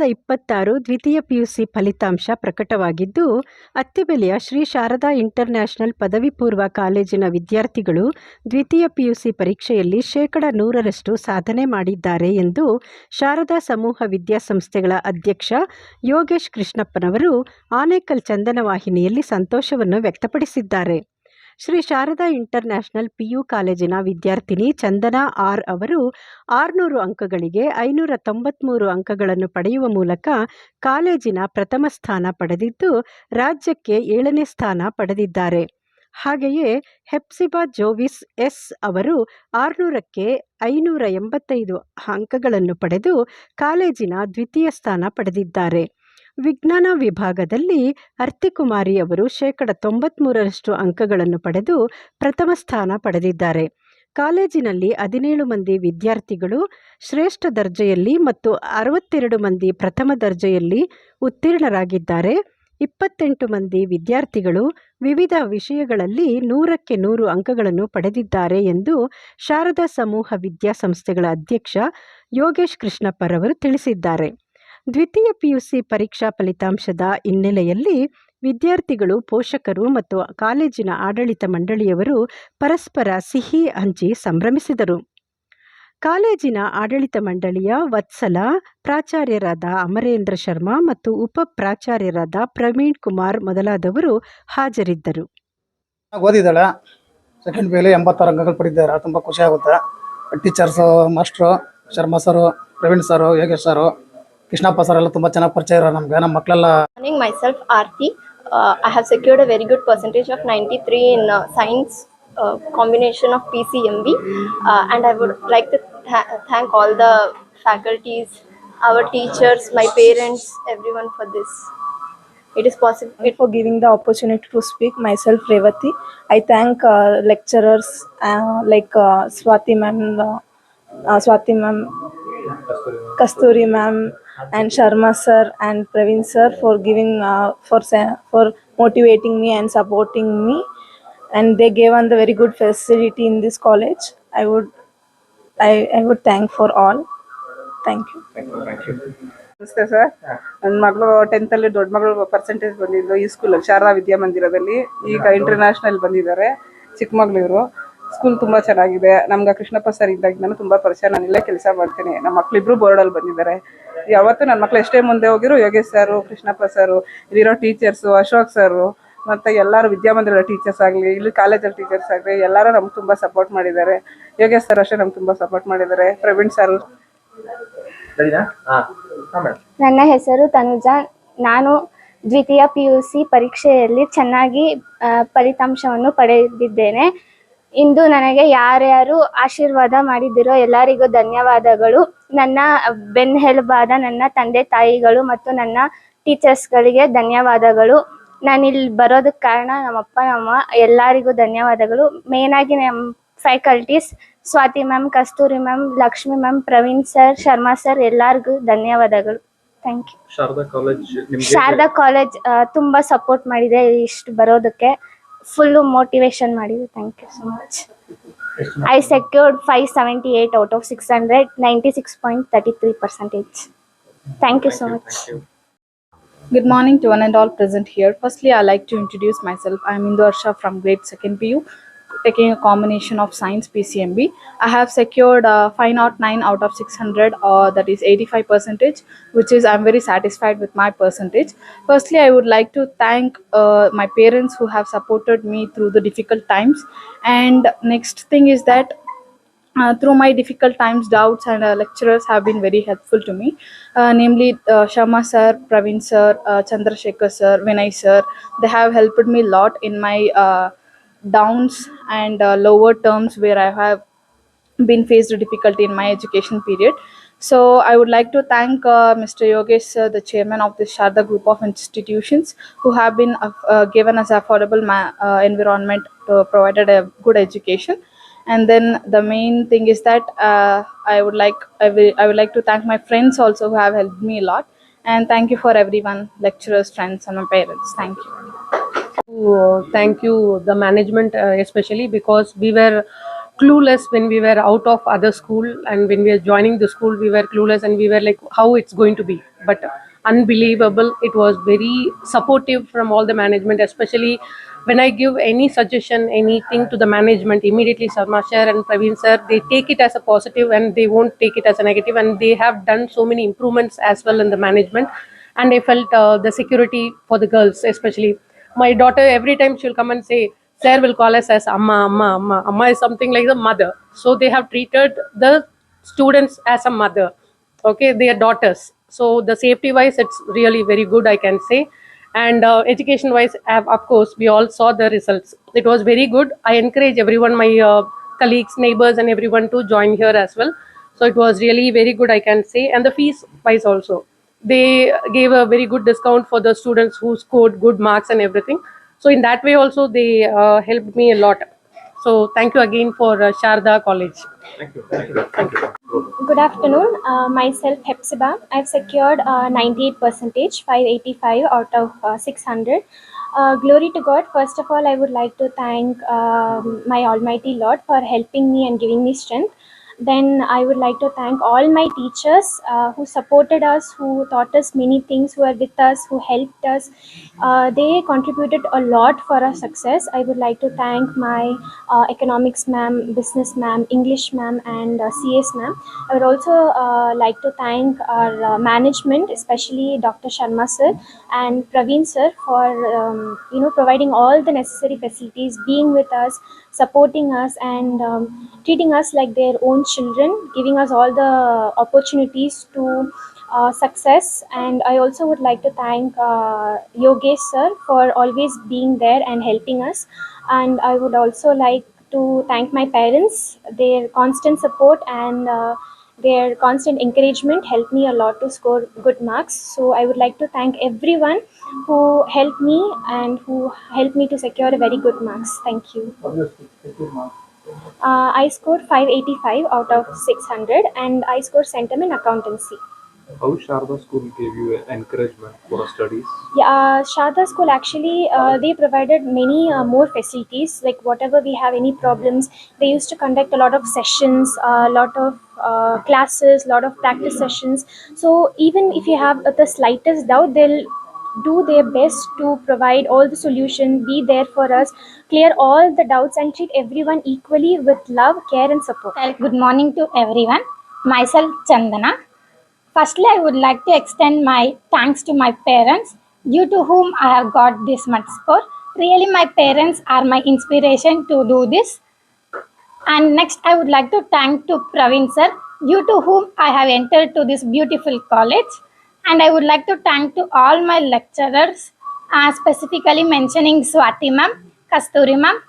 2026 ದ್ವಿತೀಯ ಪಿಯುಸಿ ಫಲಿತಾಂಶ ಪ್ರಕಟವಾಗಿದ್ದು, ಅತ್ತಿಬೆಲೆಯ ಶ್ರೀ ಶಾರದಾ ಇಂಟರ್ನ್ಯಾಷನಲ್ ಪದವಿ ಪೂರ್ವ ಕಾಲೇಜಿನ ವಿದ್ಯಾರ್ಥಿಗಳು ದ್ವಿತೀಯ ಪಿಯುಸಿ ಪರೀಕ್ಷೆಯಲ್ಲಿ 100% ಸಾಧನೆ ಮಾಡಿದ್ದಾರೆ ಎಂದು ಶಾರದಾ ಸಮೂಹ ವಿದ್ಯಾಸಂಸ್ಥೆಗಳ ಅಧ್ಯಕ್ಷ ಯೋಗೇಶ್ ಕೃಷ್ಣಪ್ಪನವರು ಆನೇಕಲ್ ಚಂದನ ವಾಹಿನಿಯಲ್ಲಿ ಸಂತೋಷವನ್ನು ವ್ಯಕ್ತಪಡಿಸಿದ್ದಾರೆ. ಶ್ರೀ ಶಾರದಾ ಇಂಟರ್ನ್ಯಾಷನಲ್ ಪಿಯು ಕಾಲೇಜಿನ ವಿದ್ಯಾರ್ಥಿನಿ ಚಂದನಾ ಆರ್ ಅವರು 600 ಅಂಕಗಳಿಗೆ 593 ಅಂಕಗಳನ್ನು ಪಡೆಯುವ ಮೂಲಕ ಕಾಲೇಜಿನ ಪ್ರಥಮ ಸ್ಥಾನ ಪಡೆದಿದ್ದು, ರಾಜ್ಯಕ್ಕೆ 7ನೇ ಸ್ಥಾನ ಪಡೆದಿದ್ದಾರೆ. ಹಾಗೆಯೇ ಹೆಪ್ಸಿಬಾ ಜೋವಿಸ್ ಎಸ್ ಅವರು 600ಕ್ಕೆ 585 ಅಂಕಗಳನ್ನು ಪಡೆದು ಕಾಲೇಜಿನ ದ್ವಿತೀಯ ಸ್ಥಾನ ಪಡೆದಿದ್ದಾರೆ. ವಿಜ್ಞಾನ ವಿಭಾಗದಲ್ಲಿ ಅರ್ತಿಕುಮಾರಿ ಅವರು 93% ಅಂಕಗಳನ್ನು ಪಡೆದು ಪ್ರಥಮ ಸ್ಥಾನ ಪಡೆದಿದ್ದಾರೆ. ಕಾಲೇಜಿನಲ್ಲಿ 17 ಮಂದಿ ವಿದ್ಯಾರ್ಥಿಗಳು ಶ್ರೇಷ್ಠ ದರ್ಜೆಯಲ್ಲಿ ಮತ್ತು 62 ಮಂದಿ ಪ್ರಥಮ ದರ್ಜೆಯಲ್ಲಿ ಉತ್ತೀರ್ಣರಾಗಿದ್ದಾರೆ. 28 ಮಂದಿ ವಿದ್ಯಾರ್ಥಿಗಳು ವಿವಿಧ ವಿಷಯಗಳಲ್ಲಿ 100ಕ್ಕೆ 100 ಅಂಕಗಳನ್ನು ಪಡೆದಿದ್ದಾರೆ ಎಂದು ಶಾರದಾ ಸಮೂಹ ವಿದ್ಯಾಸಂಸ್ಥೆಗಳ ಅಧ್ಯಕ್ಷ ಯೋಗೇಶ್ ಕೃಷ್ಣಪ್ಪರವರು ತಿಳಿಸಿದ್ದಾರೆ. ದ್ವಿತೀಯ ಪಿಯುಸಿ ಪರೀಕ್ಷಾ ಫಲಿತಾಂಶದ ಹಿನ್ನೆಲೆಯಲ್ಲಿ ವಿದ್ಯಾರ್ಥಿಗಳು, ಪೋಷಕರು ಮತ್ತು ಕಾಲೇಜಿನ ಆಡಳಿತ ಮಂಡಳಿಯವರು ಪರಸ್ಪರ ಸಿಹಿ ಹಂಚಿ ಸಂಭ್ರಮಿಸಿದರು. ಕಾಲೇಜಿನ ಆಡಳಿತ ಮಂಡಳಿಯ ವತ್ಸಲ, ಪ್ರಾಚಾರ್ಯರಾದ ಅಮರೇಂದ್ರ ಶರ್ಮಾ ಮತ್ತು ಉಪ ಪ್ರಾಚಾರ್ಯರಾದ ಪ್ರವೀಣ್ ಕುಮಾರ್ ಮೊದಲಾದವರು ಹಾಜರಿದ್ದರು. ಓದಿದ್ದಾಳೆ, ಸೆಕೆಂಡ್ ಪಿಯಲ್ಲಿ 86 ಅಂಕಗಳು ಪಡೆದಿದ್ದಾರೆ. ತುಂಬ ಖುಷಿ ಆಗುತ್ತೆ. ಟೀಚರ್ಸು, ಮಾಸ್ಟ್ರು, ಶರ್ಮಾ ಸರು, ಪ್ರವೀಣ್ ಸರು, ಯೋಗೇಶ್ ಸರು, ಕೃಷ್ಣಪ್ಪ ಸರ್ ಎಲ್ಲ ತುಂಬ ಚೆನ್ನಾಗಿ ಪರಿಚಯ ಇರೋ ನಮಗೆ. ನಮ್ಮ ಮಕ್ಕಳೆಲ್ಲ myself Aarti. I have secured a very good percentage of 93 in science combination of PCMB, and I would like to thank all the faculties, our teachers, my parents, everyone for this. It is possible for giving the opportunity to speak. Myself Revati. I thank lecturers like Swati ma'am, Kasturi ma'am, and Sharma sir and Praveen sir for giving for motivating me and supporting me, and they gave us the very good facility in this college. I would thank for all. Thank you. ನಮಸ್ತೆ sir. ನನ್ನ ಮಗಳು 10th ಅಲ್ಲಿ ದೊಡ್ಡ ಮಗಳು percentage ಬಂದಿದ್ದು ಈ ಸ್ಕೂಲಲ್ಲಿ ಶಾರದಾ ವಿದ್ಯಾಮಂದಿರದಲ್ಲಿ. ಈಗ ಇಂಟರ್ನ್ಯಾಷನಲ್ ಬಂದಿದ್ದಾರೆ. ಚಿಕ್ಕಮಗಳೂರು ಸ್ಕೂಲ್ ತುಂಬ ಚೆನ್ನಾಗಿದೆ. ನಮ್ಗೆ ಕೃಷ್ಣಪ್ಪ ಸರ್ ಇದ್ದಾಗ ನಾನು ತುಂಬ ಪರಿಚಯ. ನಾನು ಇಲ್ಲೇ ಕೆಲಸ ಮಾಡ್ತೀನಿ. ನಮ್ಮ ಮಕ್ಕಳಿಬ್ರು ಬೋರ್ಡಲ್ಲಿ ಬಂದಿದ್ದಾರೆ. ಯಾವತ್ತೂ ನನ್ನ ಮಕ್ಕಳು ಎಷ್ಟೇ ಮುಂದೆ ಹೋಗಿರೋ ಯೋಗೇಶ್ ಸರು, ಕೃಷ್ಣಪ್ಪ ಸರು, ಇಲ್ಲಿರೋ ಟೀಚರ್ಸು, ಅಶೋಕ್ ಸರು ಮತ್ತು ಎಲ್ಲರೂ ವಿದ್ಯಾಮಂದಿರ ಟೀಚರ್ಸ್ ಆಗಲಿ, ಇಲ್ಲಿ ಕಾಲೇಜಲ್ಲಿ ಟೀಚರ್ಸ್ ಆಗಲಿ ಎಲ್ಲರೂ ನಮ್ಗೆ ತುಂಬ ಸಪೋರ್ಟ್ ಮಾಡಿದ್ದಾರೆ. ಯೋಗೇಶ್ ಸರ್ ಅಷ್ಟೇ ನಮ್ಗೆ ತುಂಬ ಸಪೋರ್ಟ್ ಮಾಡಿದ್ದಾರೆ. ಪ್ರವೀಣ್ ಸರ್. ನನ್ನ ಹೆಸರು ತನುಜಾ. ನಾನು ದ್ವಿತೀಯ ಪಿಯುಸಿ ಪರೀಕ್ಷೆಯಲ್ಲಿ ಚೆನ್ನಾಗಿ ಫಲಿತಾಂಶವನ್ನು ಪಡೆದಿದ್ದೇನೆ. ಇಂದು ನನಗೆ ಯಾರ್ಯಾರು ಆಶೀರ್ವಾದ ಮಾಡಿದಿರೋ ಎಲ್ಲರಿಗೂ ಧನ್ಯವಾದಗಳು. ನನ್ನ ಬೆನ್ನೆಲುಬಾದ ನನ್ನ ತಂದೆ ತಾಯಿಗಳು ಮತ್ತು ನನ್ನ ಟೀಚರ್ಸ್ಗಳಿಗೆ ಧನ್ಯವಾದಗಳು. ನಾನಿಲ್ಲಿ ಬರೋದಕ್ಕೆ ಕಾರಣ ನಮ್ಮಪ್ಪ ನಮ್ಮ ಎಲ್ಲರಿಗೂ ಧನ್ಯವಾದಗಳು. ಮೇನಾಗಿ ನಮ್ಮ faculties Swathi ma'am, Kasturi ma'am, Lakshmi ma'am, Praveen sir, Sharma sir ಎಲ್ಲರಿಗೂ ಧನ್ಯವಾದಗಳು. Thank you. ಶಾರದಾ ಕಾಲೇಜ್ ತುಂಬ ಸಪೋರ್ಟ್ ಮಾಡಿದೆ ಇಷ್ಟು ಬರೋದಕ್ಕೆ. ಫುಲ್ಲು ಮೋಟಿವೇಶನ್ ಮಾಡಿದೆ. Thank you so much. I secured 578 out of 600, 96.33%. Thank you so much. Good morning to one and all present here. Firstly, I like to introduce myself. I am Indu Arsha from grade 2nd PU, taking a combination of science PCMB. I have secured 509 out of 600, that is 85%, which is I'm very satisfied with my percentage. Firstly, I would like to thank my parents who have supported me through the difficult times. And next thing is that through my difficult times, doubts and lecturers have been very helpful to me, namely Sharma sir, Praveen sir, Chandrasekhar sir, Vinay sir. They have helped me a lot in my downs and lower terms where I have been faced difficulty in my education period. So I would like to thank Mr. Yogesh sir, the chairman of this Sharda group of institutions, who have been given us affordable environment to provided a good education. And then the main thing is that I would like to thank my friends also who have helped me a lot. And thank you for everyone, lecturers, friends, and my parents. Thank you. Thank you, the management especially, because we were clueless when we were out of other school, and when we were joining the school we were clueless and we were like how it's going to be. But unbelievable, it was very supportive from all the management, especially when I give any suggestion, anything to the management, immediately Sharma sir and Praveen sir, they take it as a positive and they won't take it as a negative, and they have done so many improvements as well in the management. And I felt the security for the girls, especially my daughter, every time she'll come and say, sir will call us as amma, amma, amma. Amma is something like the mother, so they have treated the students as a mother. Okay, they are daughters, so the safety wise it's really very good, I can say. And education wise, of course we all saw the results. It was very good. I encourage everyone, my colleagues, neighbors and everyone to join here as well. So it was really very good, I can say. And the fees wise also, they gave a very good discount for the students who scored good marks and everything. So in that way also they helped me a lot. So thank you again for Sharda College. Good afternoon. Myself Hepzibah. I've secured 98%, 585 out of 600. Glory to God. First of all, I would like to thank my Almighty Lord for helping me and giving me strength. Then I would like to thank all my teachers who supported us, who taught us many things, who are with us, who helped us. They contributed a lot for our success. I would like to thank my economics ma'am, business ma'am, English ma'am, and CS ma'am. I would also like to thank our management, especially Dr. Sharma sir and Praveen sir, for providing all the necessary facilities, being with us, supporting us, and treating us like their own children, giving us all the opportunities to success. And I also would like to thank Yogesh sir for always being there and helping us. And I would also like to thank my parents. Their constant support and their constant encouragement helped me a lot to score good marks. So I would like to thank everyone who helped me and who helped me to secure a very good marks. Thank you. I scored 585 out of 600, and I scored Centum in accountancy. How Sharda School gave you encouragement for studies? Yeah, Sharda School actually they provided many more facilities. Like whatever we have any problems, they used to conduct a lot of sessions, a lot of classes, lot of practice sessions. So even if you have the slightest doubt, they'll do their best to provide all the solution, be there for us, clear all the doubts, and treat everyone equally with love, care, and support. Good morning to everyone. Myself Chandana. Firstly, I would like to extend my thanks to my parents, due to whom I have got this much score. Really, my parents are my inspiration to do this. And next, I would like to thank to Praveen sir, due to whom I have entered to this beautiful college. And I would like to thank to all my lecturers, specifically mentioning Swati ma'am, Kasturi ma'am,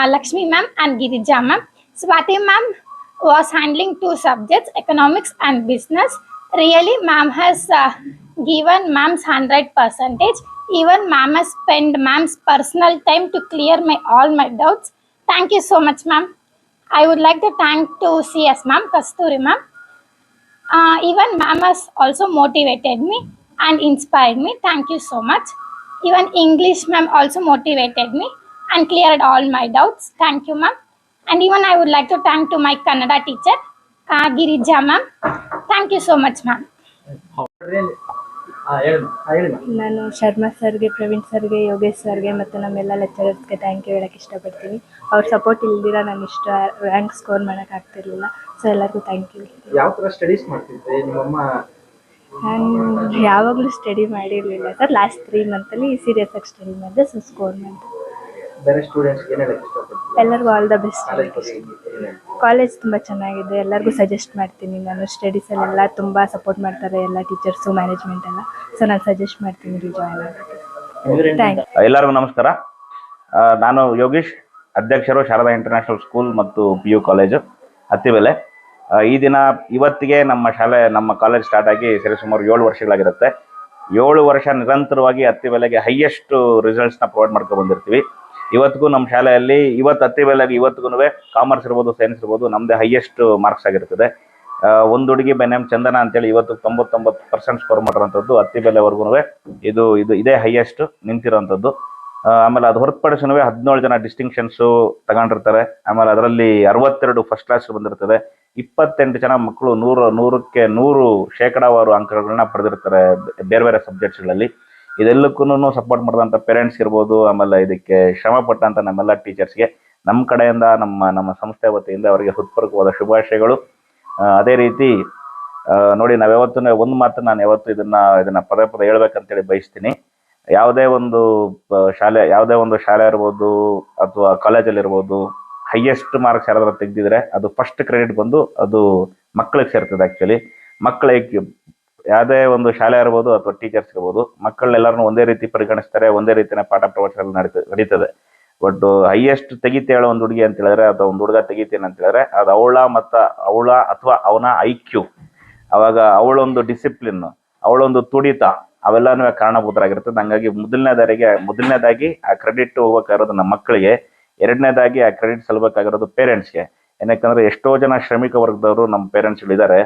Lakshmi ma'am, and Girija ma'am. Swati ma'am was handling two subjects, economics and business. Really, ma'am has given ma'am's 100%. Even ma'am has spent ma'am's personal time to clear all my doubts. Thank you so much, ma'am. I would like to thank to CS ma'am, Kasturi ma'am. Even ma'am has also motivated me and inspired me. Thank you so much. Even English ma'am also motivated me and cleared all my doubts. Thank you, ma'am. And even I would like to thank to my Kannada teacher, Girija ma'am. Thank you so much, ma'am. ನಾನು ಶರ್ಮಾ ಸರ್ಗೆ, ಪ್ರವೀಣ್ ಸರ್ಗೆ, ಯೋಗೇಶ್ ಸರ್ಗೆ ಮತ್ತು ನಮ್ಮೆಲ್ಲ ಲೆಕ್ಚರರ್ಸ್ಗೆ thank you ಹೇಳೋಕ್ಕೆ ಇಷ್ಟಪಡ್ತೀನಿ. ಅವ್ರ support ಇಲ್ದಿರ ನಾನು ಇಷ್ಟ ರ್ಯಾಂಕ್ ಸ್ಕೋರ್ ಮಾಡೋಕ್ಕಾಗ್ತಿರ್ಲಿಲ್ಲ. ಸೊ ಎಲ್ಲರಿಗೂ ಥ್ಯಾಂಕ್ ಯು. ಯಾವ ಥರ ಸ್ಟಡೀಸ್ ಮಾಡ್ತಿದ್ದೆ ನಿಮ್ಮಮ್ಮ? ನಾನು ಯಾವಾಗಲೂ ಸ್ಟಡಿ ಮಾಡಿರಲಿಲ್ಲ ಸರ್. ಲಾಸ್ಟ್ 3 ಮಂತಲ್ಲಿ ಸೀರಿಯಸ್ ಆಗಿ ಸ್ಟಡಿ ಮಾಡಿದೆ. ಸೊ ಸ್ಕೋರ್ ಮಾಡಿದೆ. ಬೇರೆ ಸ್ಟೂಡೆಂಟ್ಸ್ ಏನು ಹೇಳಕ್ಕೆ ಇಷ್ಟಪಡ್ತೀನಿ? ಎಲ್ಲರಿಗೂ ಆಲ್ ದ ಬೆಸ್ಟ್. ಕಾಲೇಜ್ ತುಂಬ ಚೆನ್ನಾಗಿದೆ, ಎಲ್ಲರಿಗೂ ಸಜೆಸ್ಟ್ ಮಾಡ್ತೀನಿ. ನಾನು ಸ್ಟಡೀಸಲ್ಲೆಲ್ಲ ತುಂಬ ಸಪೋರ್ಟ್ ಮಾಡ್ತಾರೆ ಎಲ್ಲ ಟೀಚರ್ಸು, ಮ್ಯಾನೇಜ್ಮೆಂಟ್ ಎಲ್ಲ. ಸೊ ನಾನು ಸಜೆಸ್ಟ್ ಮಾಡ್ತೀನಿ ಜಾಯ್ನ್ ಆಗೋಕ್ಕೆ. Thank you. ಎಲ್ಲರಿಗೂ ನಮಸ್ಕಾರ. ನಾನು ಯೋಗೀಶ್, ಅಧ್ಯಕ್ಷರು ಶಾರದಾ ಇಂಟರ್ನ್ಯಾಷನಲ್ ಸ್ಕೂಲ್ ಮತ್ತು PU ಕಾಲೇಜು ಅತ್ತಿಬೆಲೆ. ಈ ದಿನ ಇವತ್ತಿಗೆ ನಮ್ಮ ಕಾಲೇಜ್ ಸ್ಟಾರ್ಟ್ ಆಗಿ ಸರಿಸುಮಾರು 7 ವರ್ಷಗಳಾಗಿರುತ್ತೆ. 7 ವರ್ಷ ನಿರಂತರವಾಗಿ ಅತ್ತಿಬೆಲೆಗೆ ಹೈಯೆಸ್ಟ್ ರಿಸಲ್ಟ್ಸ್ನ ಪ್ರೊವೈಡ್ ಮಾಡ್ಕೊಂಡು ಬಂದಿರ್ತೀವಿ. ಇವತ್ತಿಗೂ ನಮ್ಮ ಶಾಲೆಯಲ್ಲಿ ಅತ್ತಿಬೆಲೆಗೆ ಇವತ್ತಿಗೂ ಕಾಮರ್ಸ್ ಇರ್ಬೋದು, ಸೈನ್ಸ್ ಇರ್ಬೋದು, ನಮ್ಮದೇ ಹೈಯೆಸ್ಟ್ ಮಾರ್ಕ್ಸ್ ಆಗಿರ್ತದೆ. ಒಂದು ಹುಡುಗಿ ಬೈ ನೇಮ್ ಚಂದನ ಅಂತೇಳಿ ಇವತ್ತು 99% ಸ್ಕೋರ್ ಮಾಡಿರೋಂಥದ್ದು. ಅತ್ತಿಬೆಲೆವರೆಗೂ ಇದೇ ಹೈಯೆಸ್ಟ್ ನಿಂತಿರೋಂಥದ್ದು. ಆಮೇಲೆ ಅದು ಹೊರತುಪಡಿಸಿನೂ 17 ಜನ ಡಿಸ್ಟಿಂಕ್ಷನ್ಸು ತಗೊಂಡಿರ್ತಾರೆ. ಆಮೇಲೆ ಅದರಲ್ಲಿ 62 ಫಸ್ಟ್ ಕ್ಲಾಸ್ ಬಂದಿರ್ತದೆ. 28 ಜನ ಮಕ್ಕಳು 100ಕ್ಕೆ 100% ಅಂಕಗಳನ್ನ ಪಡೆದಿರ್ತಾರೆ ಬೇರೆ ಬೇರೆ ಸಬ್ಜೆಕ್ಟ್ಸ್ಗಳಲ್ಲಿ. ಇದೆಲ್ಲಕ್ಕೂ ಸಪೋರ್ಟ್ ಮಾಡಿದಂಥ ಪೇರೆಂಟ್ಸ್ ಇರ್ಬೋದು, ಆಮೇಲೆ ಇದಕ್ಕೆ ಶ್ರಮ ಪಟ್ಟಂಥ ನಮ್ಮೆಲ್ಲ ಟೀಚರ್ಸ್ಗೆ ನಮ್ಮ ಕಡೆಯಿಂದ ನಮ್ಮ ಸಂಸ್ಥೆ ವತಿಯಿಂದ ಅವರಿಗೆ ಹೃತ್ಪೂರ್ವಕವಾದ ಶುಭಾಶಯಗಳು. ಅದೇ ರೀತಿ ನೋಡಿ, ನಾವು ಯಾವತ್ತೂ ಒಂದು ಮಾತು ನಾನು ಯಾವತ್ತು ಇದನ್ನ ಪದೇ ಪದೇ ಹೇಳ್ಬೇಕಂತೇಳಿ ಬಯಸ್ತೀನಿ. ಯಾವುದೇ ಒಂದು ಶಾಲೆ ಇರ್ಬೋದು ಅಥವಾ ಕಾಲೇಜಲ್ಲಿ ಇರ್ಬೋದು, ಹೈಯೆಸ್ಟ್ ಮಾರ್ಕ್ಸ್ ಯಾರಾದ್ರೂ ತೆಗೆದಿದ್ರೆ ಅದು ಫಸ್ಟ್ ಕ್ರೆಡಿಟ್ ಬಂದು ಅದು ಮಕ್ಕಳಿಗೆ ಸೇರ್ತದೆ. ಆ್ಯಕ್ಚುಲಿ ಮಕ್ಕಳಿಗೆ ಯಾವುದೇ ಒಂದು ಶಾಲೆ ಇರ್ಬೋದು ಅಥವಾ ಟೀಚರ್ಸ್ ಇರ್ಬೋದು, ಮಕ್ಕಳನ್ನೆಲ್ಲರನ್ನೂ ಒಂದೇ ರೀತಿ ಪರಿಗಣಿಸ್ತಾರೆ, ಒಂದೇ ರೀತಿಯ ಪಾಠ ಪ್ರವಚನ ನಡೀತದೆ. ಬಟ್ ಹೈಯೆಸ್ಟ್ ತೆಗಿತೇಳ ಒಂದು ಹುಡುಗಿ ಅಂತ ಹೇಳಿದ್ರೆ ಅಥವಾ ಒಂದು ಹುಡುಗ ತೆಗಿತೇನೆ ಅಂತ ಹೇಳಿದ್ರೆ ಅದು ಅವಳ ಅಥವಾ ಅವನ IQ, ಅವಾಗ ಅವಳೊಂದು ಡಿಸಿಪ್ಲಿನ್, ಅವಳೊಂದು ತುಡಿತ, ಅವೆಲ್ಲನೂ ಕಾರಣಭೂತರಾಗಿರ್ತದೆ. ಹಂಗಾಗಿ ಮೊದಲನೇದಾಗಿ ಆ ಕ್ರೆಡಿಟ್ ಹೋಗ್ಬೇಕಾಗಿರೋದು ನಮ್ಮ ಮಕ್ಕಳಿಗೆ, ಎರಡನೇದಾಗಿ ಆ ಕ್ರೆಡಿಟ್ ಸಲ್ಬೇಕಾಗಿರೋದು ಪೇರೆಂಟ್ಸ್ಗೆ. ಏನಕ್ಕಂದ್ರೆ ಎಷ್ಟೋ ಜನ ಶ್ರಮಿಕ ವರ್ಗದವರು ನಮ್ಮ ಪೇರೆಂಟ್ಸ್ಗಳಿದ್ದಾರೆ.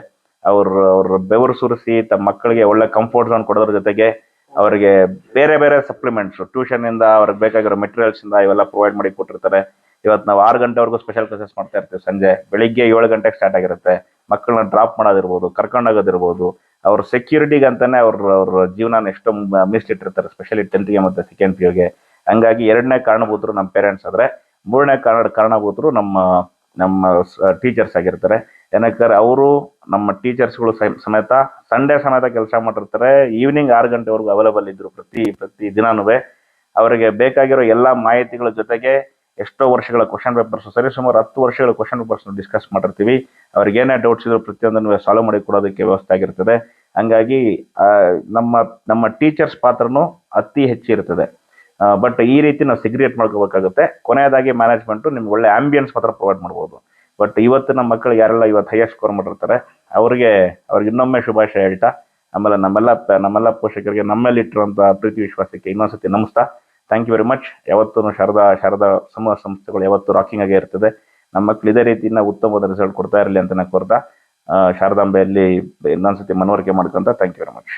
ಅವ್ರ ಬೆವರು ಸುರಿಸಿ ತಮ್ಮ ಮಕ್ಕಳಿಗೆ ಒಳ್ಳೆ ಕಂಫರ್ಟ್ ಝೋನ್ ಕೊಡೋದ್ರ ಜೊತೆಗೆ ಅವರಿಗೆ ಬೇರೆ ಬೇರೆ ಸಪ್ಲಿಮೆಂಟ್ಸ್, ಟ್ಯೂಷನ್ನಿಂದ ಅವ್ರಿಗೆ ಬೇಕಾಗಿರೋ ಮೆಟೀರಿಯಲ್ಸಿಂದ ಇವೆಲ್ಲ ಪ್ರೊವೈಡ್ ಮಾಡಿ ಕೊಟ್ಟಿರ್ತಾರೆ. ಇವತ್ತು ನಾವು 6 ಗಂಟೆವರೆಗೂ ಸ್ಪೆಷಲ್ ಕ್ಲಾಸಸ್ ಮಾಡ್ತಾ ಇರ್ತೀವಿ. ಸಂಜೆ ಬೆಳಿಗ್ಗೆ 7 ಗಂಟೆಗೆ ಸ್ಟಾರ್ಟ್ ಆಗಿರುತ್ತೆ. ಮಕ್ಕಳನ್ನ ಡ್ರಾಪ್ ಮಾಡೋದಿರ್ಬೋದು, ಕರ್ಕೊಂಡೋಗೋದಿರ್ಬೋದು, ಅವ್ರ ಸೆಕ್ಯೂರಿಟಿಗೆ ಅಂತಾನೆ ಅವ್ರ ಜೀವನ ಎಷ್ಟೋ ಮೀಸಲಿಟ್ಟಿರ್ತಾರೆ, ಸ್ಪೆಷಲಿ 10th ಮತ್ತು 2nd PUಗೆ. ಹಂಗಾಗಿ 2ನೇ ಕಾರಣಭೂತರು ನಮ್ಮ ಪೇರೆಂಟ್ಸ್ ಆದರೆ, 3ನೇ ಕಾರಣಭೂತರು ನಮ್ಮ ಟೀಚರ್ಸ್ ಆಗಿರ್ತಾರೆ. ಏನಕ್ಕೆ ಅವರು ನಮ್ಮ ಟೀಚರ್ಸ್ಗಳು ಸಮೇತ ಸಂಡೇ ಸಮೇತ ಕೆಲಸ ಮಾಡಿರ್ತಾರೆ. ಈವ್ನಿಂಗ್ 6 ಗಂಟೆವರೆಗೂ ಅವೈಲೇಬಲ್ ಇದ್ರು ಪ್ರತಿ ದಿನಾನೂ. ಅವರಿಗೆ ಬೇಕಾಗಿರೋ ಎಲ್ಲ ಮಾಹಿತಿಗಳ ಜೊತೆಗೆ ಎಷ್ಟೋ ವರ್ಷಗಳ ಕ್ವಶನ್ ಪೇಪರ್ಸ್, ಸುಮಾರು 10 ವರ್ಷಗಳ ಕ್ವಶನ್ ಪೇಪರ್ಸ್ ಡಿಸ್ಕಸ್ ಮಾಡಿರ್ತೀವಿ. ಅವ್ರಿಗೆ ಏನೇ ಡೌಟ್ಸ್ ಇದ್ರು ಪ್ರತಿಯೊಂದನ್ನು ಸಾಲ್ವ್ ಮಾಡಿ ಕೊಡೋದಕ್ಕೆ ವ್ಯವಸ್ಥೆ ಆಗಿರ್ತದೆ. ಹಂಗಾಗಿ ನಮ್ಮ ಟೀಚರ್ಸ್ ಪಾತ್ರನೂ ಅತಿ ಹೆಚ್ಚಿರ್ತದೆ. ಬಟ್ ಈ ರೀತಿ ನಾವು ಸಿಗ್ರಿಯೇಟ್ ಮಾಡ್ಕೋಬೇಕಾಗುತ್ತೆ. ಕೊನೆಯದಾಗಿ ಮ್ಯಾನೇಜ್ಮೆಂಟು ನಿಮ್ಗೆ ಒಳ್ಳೆ ಆಂಬಿಯನ್ಸ್ ಮಾತ್ರ ಪ್ರೊವೈಡ್ ಮಾಡ್ಬೋದು. ಬಟ್ ಇವತ್ತು ನಮ್ಮ ಮಕ್ಕಳಿಗೆ ಯಾರೆಲ್ಲ ಇವತ್ತು ಹೈಯೆಸ್ಟ್ ಸ್ಕೋರ್ ಮಾಡಿರ್ತಾರೆ ಅವ್ರಿಗೆ ಇನ್ನೊಮ್ಮೆ ಶುಭಾಶಯ ಹೇಳ್ತಾ, ಆಮೇಲೆ ನಮ್ಮೆಲ್ಲ ಪೋಷಕರಿಗೆ ನಮ್ಮಲ್ಲಿ ಇಟ್ಟಿರುವಂಥ ಪ್ರೀತಿ ವಿಶ್ವಾಸಕ್ಕೆ ಇನ್ನೊಂದ್ಸತಿ ನಮಸ್ತಾ. Thank you very much. ಯಾವತ್ತೂ ಶಾರದಾ ಸಮೂಹ ಸಂಸ್ಥೆಗಳು ಯಾವತ್ತೂ ರಾಕಿಂಗ್ ಆಗೇ ಇರ್ತದೆ. ನಮ್ಮ ಮಕ್ಕಳು ಇದೇ ರೀತಿಯಿಂದ ಉತ್ತಮವಾದ ರಿಸಲ್ಟ್ ಕೊಡ್ತಾ ಇರಲಿ ಅಂತ ನಾನು ಕೋರ್ತಾ ಶಾರದಾಂಬೆಯಲ್ಲಿ ಇನ್ನೊಂದ್ಸತಿ ಮನವರಿಕೆ ಮಾಡ್ಕೊಂತ ಥ್ಯಾಂಕ್ ಯು ವೆರಿ ಮಚ್.